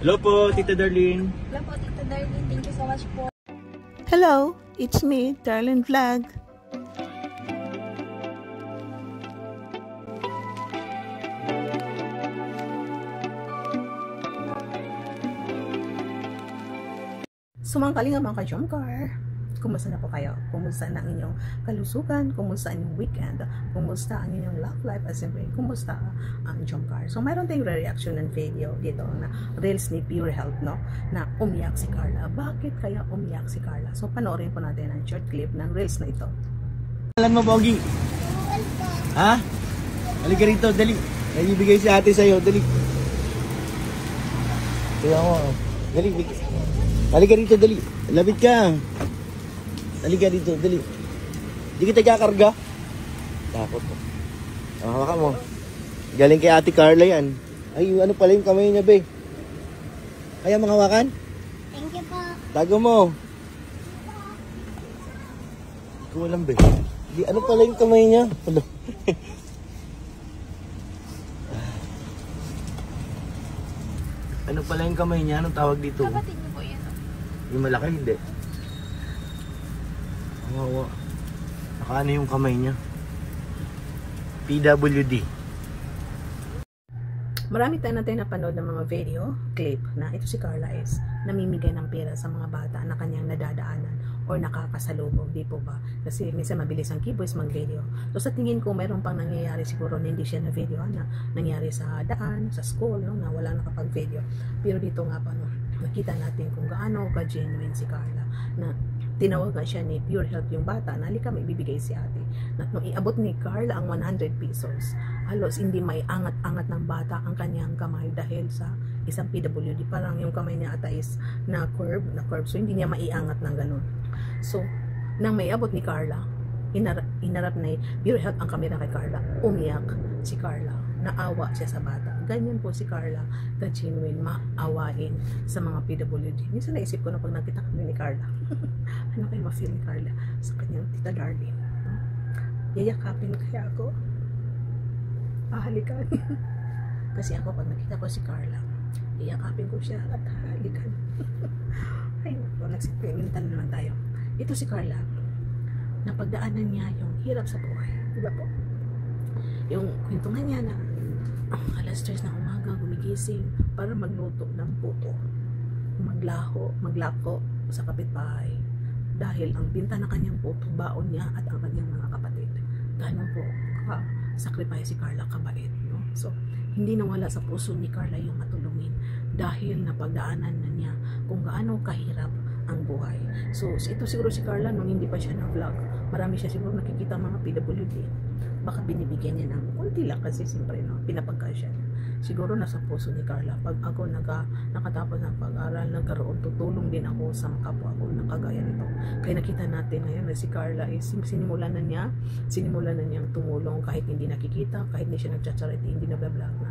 Hello po, Tita Darlene. Hello po, Tita Darlene. Thank you so much po. Hello, it's me, Darlene Vlog. Sumangkaling nga mga ka-Jomcar. Kumusta na po kayo? Kumusta na ang inyong kalusugan? Kumusta ang inyong weekend? Kumusta ang inyong love life? At siyempre, kumusta ang Jomcar? So, mayroon tayong reaction ng video dito na Reels ni Pure Health, no? Na umiyak si Carla. Bakit kaya umiyak si Carla? So, panoorin po natin ang short clip ng Reels na ito. Alam mo, Pogi? Ha? Halika rito, dali. May ibigay si ate sa'yo, dali. Kaya mo, dali. Halika rito, dali. Labit ka. Halika dito, dali. Hindi kita kakarga. Takot po. Hawakan mo. Galing kay Ate Carla yan. Ay, ano pala yung kamay niya, be? Kaya mga hawakan? Thank you po. Tago mo. Ikaw lang, be. Di, ano pala yung kamay niya? Ano? Ano pala yung kamay niya? Anong tawag dito? Kapatid niyo po yan. Yung malaki, hindi. Wawa. Nakaano yung kamay niya? PWD. Marami tayo natin napanood ng mga video, clip na ito si Carla is namimigay ng pera sa mga bata na kanyang nadadaanan or nakakasalubong, di po ba? Kasi minsan mabilis ang keyboys mag-video. So sa tingin ko, mayroon pang nangyayari siguro na hindi siya na video na nangyari sa daan, sa school, no, na wala nakapag-video. Pero dito nga pa, no, nakita natin kung gaano ka-genuine si Carla na tinawagan siya ni Pure Health yung bata na halika may bibigay si ate. At nung iabot ni Carla ang 100 pesos, halos hindi may angat-angat ng bata ang kanyang kamay dahil sa isang PWD. Parang yung kamay niya ata is na curve, so hindi niya maiangat ng ganun. So, nang may abot ni Carla, hinarap na Pure Health ang kamera kay Carla, umiyak si Carla, naawa siya sa bata. Ganyan po si Carla, ka-genuine, maawain sa mga PWD. Minsan naisip ko na pag nakita kami ni Carla, ano kayo ma-feel ni Carla sa kanyang Tita Darlene? No? Yayakapin kaya ako? Halikan. Kasi ako pag nakita ko si Carla, yayakapin ko siya at halikan. Ay, nagsipilitan naman tayo. Ito si Carla, napagdaanan niya yung hirap sa buhay. Diba po? Yung kwentungan niya na alas 3 ng umaga gumigising para magluto ng puto, maglako sa kapitbahay dahil ang binta ng kanyang puto, baon niya at ang kanyang mga kapatid. Ganun po sacrifice si Carla, kabait, no? So hindi nawala sa puso ni Carla yung matulungin dahil napagdaanan na niya kung gaano kahirap ang buhay. So ito siguro si Carla nung hindi pa siya na-vlog, marami siya siguro nakikita mga PWD, baka binibigyan niya ng kunti lang kasi siyempre, no, pinapagkasya niya. Siguro nasa puso ni Carla, pag ako nakatapos ng pag-aral, nagkaroon, tutulong din ako sa kapwa ko na kagaya nito. Kaya nakita natin ngayon na si Carla is sinimulan na niyang tumulong kahit hindi nakikita, kahit hindi siya nagcha-charity, hindi na vlog na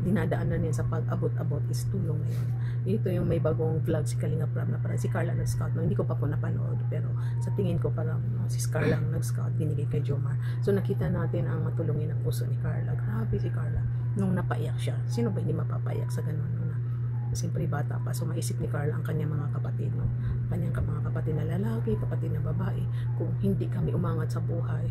dinadaanan niya sa pag-abot-abot is tulong ngayon. Ito yung may bagong vlog si Kalinga Prab na parang si Carla nag-scout. No, hindi ko pa po napanood pero sa tingin ko parang si Carla nag-scout binigay kay Jomar. So nakita natin ang matulungin ng puso ni Carla. Grabe si Carla. Nung napaiyak siya, sino ba hindi mapapaiyak sa ganun? No, na siyempre bata pa. So maisip ni Carla ang kanyang mga kapatid. No? Kanyang mga kapatid na lalaki, kapatid na babae. Kung hindi kami umangat sa buhay,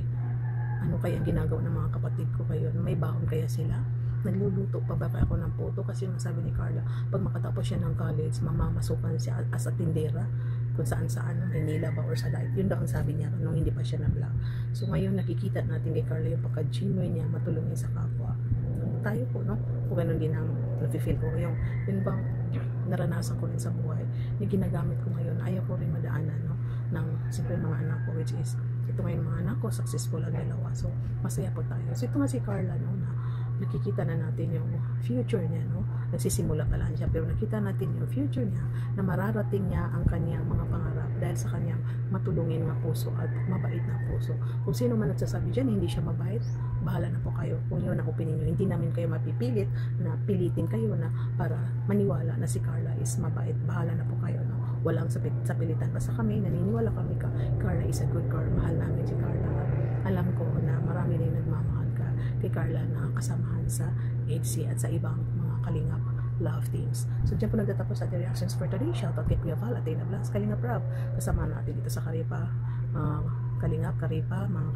ano kaya ginagawa ng mga kapatid ko kayo? May baon kaya sila? Nagluluto pa ba ako ng puto? Kasi masabi ni Carla, pag makatapos siya ng college, mamamasukan siya as a tindera kung saan-saan, Manila ba or sa light. Yun daw ang sabi niya nung hindi pa siya na-vlog. So ngayon nakikita natin kay Carla yung pagka-genuine niya, matulungin sa kapwa. Tayo po, no? Kung ganun din ang nafe-feel ko. Yun bang naranasan ko rin sa buhay, na ginagamit ko ngayon, ayaw ko rin madaanan, no? Ng siyempre mga anak ko, which is ito ngayon mga anak ko, successful ang dalawa. So masaya po tayo. So ito nga si Carla, no, na nakikita na natin yung future niya, no? Nagsisimula pa lang siya, pero nakita natin yung future niya, na mararating niya ang kanyang mga pangarap dahil sa kanyang matulungin na puso at mabait na puso. Kung sino man nagsasabi dyan, hindi siya mabait, bahala na po kayo. Kung yun ang opinion nyo, hindi namin kayo mapipilit na pilitin kayo na para maniwala na si Carla is mabait. Bahala na po kayo, no? Walang sapilitan. Basta kami, naniniwala kami ka Carla is a good girl. Mahal namin si Carla. Alam ko na marami rin nagmamahal kay Carla na kasamahan sa HC at sa ibang mga kalingap love teams. So dyan po nagtatapos ating reactions for today. Shoutout kay Kuya Val at Dana Blas, Kalingap Rab. Kasama natin dito sa Karipa, Kalingap Karipa, mga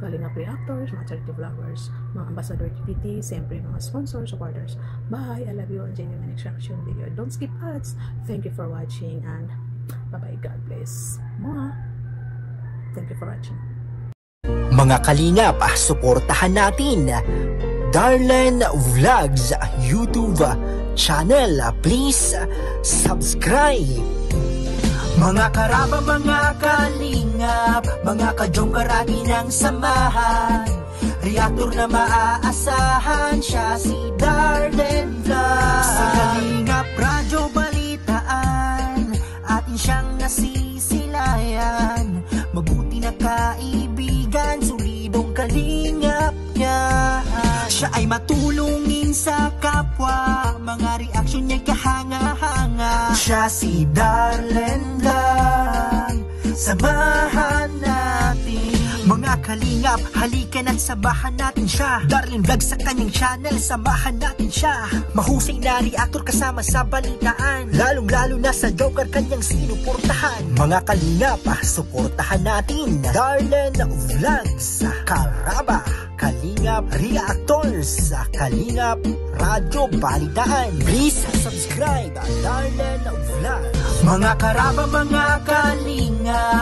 Kalingap reactors, mga charity vloggers, mga ambassador TPT, siyempre mga sponsors, supporters. Bye! I love you. Enjoy your next reaction video. Don't skip ads. Thank you for watching and bye-bye. God bless. Mwah! Thank you for watching. Mga kalingap, suportahan natin Darlen Vlogs YouTube channel. Please subscribe. Mga karaba, mga kalingap, mga kadyong karami ng samahan, reactor na maaasahan, siya si Darlen Vlogs. Sa Kalingap Radyo Balitaan, atin siyang nasisilayan, mabuti na kaibigan, solidong kalingap niya. Siya ay matulungin sa kapwa, mga reaksyon niya'y kahanga-hanga. Siya si Darlen lang, samahan natin. Mga kalingap, halikan at samahan natin siya. Darlen Vlog sa kanyang channel, samahan natin siya. Mahusay na reactor kasama sa balitaan, lalong-lalo na sa Joker kanyang sinuportahan. Mga kalingap, suportahan natin Darlen Vlogs, Karaba, Kalingap Reactors, Kalingap Radyo Balitaan. Please subscribe Darlen Vlogs. Mga karaba, mga kalingap,